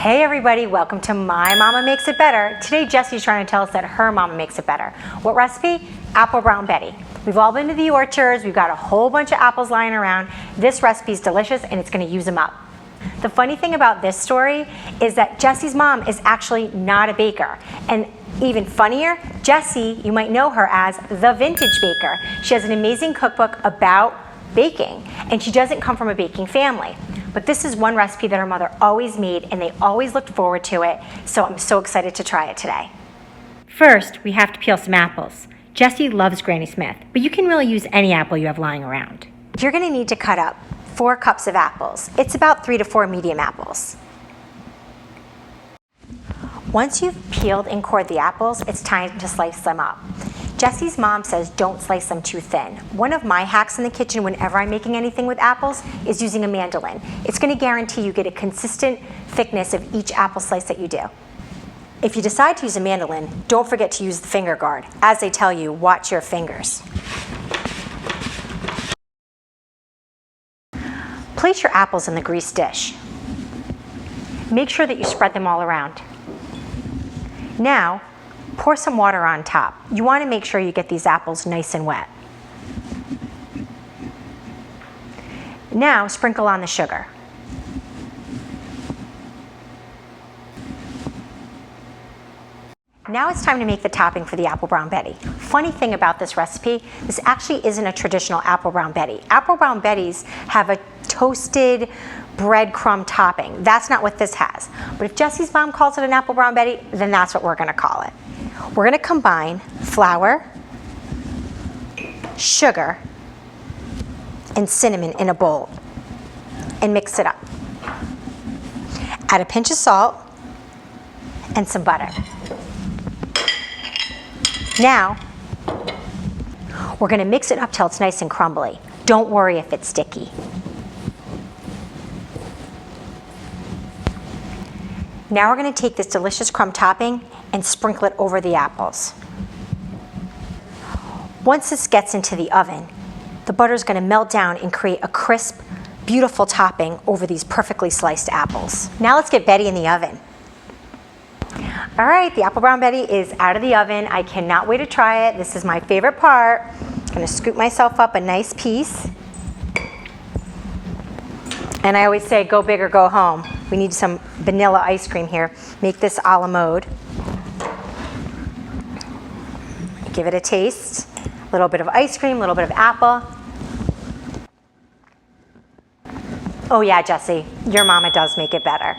Hey everybody, welcome to My Mama Makes It Better. Today Jessie's trying to tell us that her mama makes it better. What recipe? Apple Brown Betty. We've all been to the orchards, we've got a whole bunch of apples lying around. This recipe is delicious and it's gonna use them up. The funny thing about this story is that Jessie's mom is actually not a baker. And even funnier, Jessie, you might know her as the Vintage Baker. She has an amazing cookbook about baking and she doesn't come from a baking family. But this is one recipe that her mother always made and they always looked forward to it, so I'm so excited to try it today. First, we have to peel some apples. Jessie loves Granny Smith, but you can really use any apple you have lying around. You're gonna need to cut up 4 cups of apples. It's about 3 to 4 medium apples. Once you've peeled and cored the apples, it's time to slice them up. Jessie's mom says don't slice them too thin. One of my hacks in the kitchen whenever I'm making anything with apples is using a mandolin. It's gonna guarantee you get a consistent thickness of each apple slice that you do. If you decide to use a mandolin, don't forget to use the finger guard. As they tell you, watch your fingers. Place your apples in the greased dish. Make sure that you spread them all around. Now, pour some water on top. You want to make sure you get these apples nice and wet. Now, sprinkle on the sugar. Now it's time to make the topping for the Apple Brown Betty. Funny thing about this recipe, this actually isn't a traditional Apple Brown Betty. Apple Brown Betties have a toasted breadcrumb topping. That's not what this has. But if Jessie's mom calls it an Apple Brown Betty, then that's what we're gonna call it. We're gonna combine flour, sugar, and cinnamon in a bowl and mix it up. Add a pinch of salt and some butter. Now, we're gonna mix it up till it's nice and crumbly. Don't worry if it's sticky. Now we're gonna take this delicious crumb topping and sprinkle it over the apples. Once this gets into the oven, the butter is gonna melt down and create a crisp, beautiful topping over these perfectly sliced apples. Now let's get Betty in the oven. All right, the Apple Brown Betty is out of the oven. I cannot wait to try it. This is my favorite part. I'm gonna scoop myself up a nice piece. And I always say, go big or go home. We need some vanilla ice cream here. Make this a la mode. Give it a taste. A little bit of ice cream, a little bit of apple. Oh yeah, Jessie, your mama does make it better.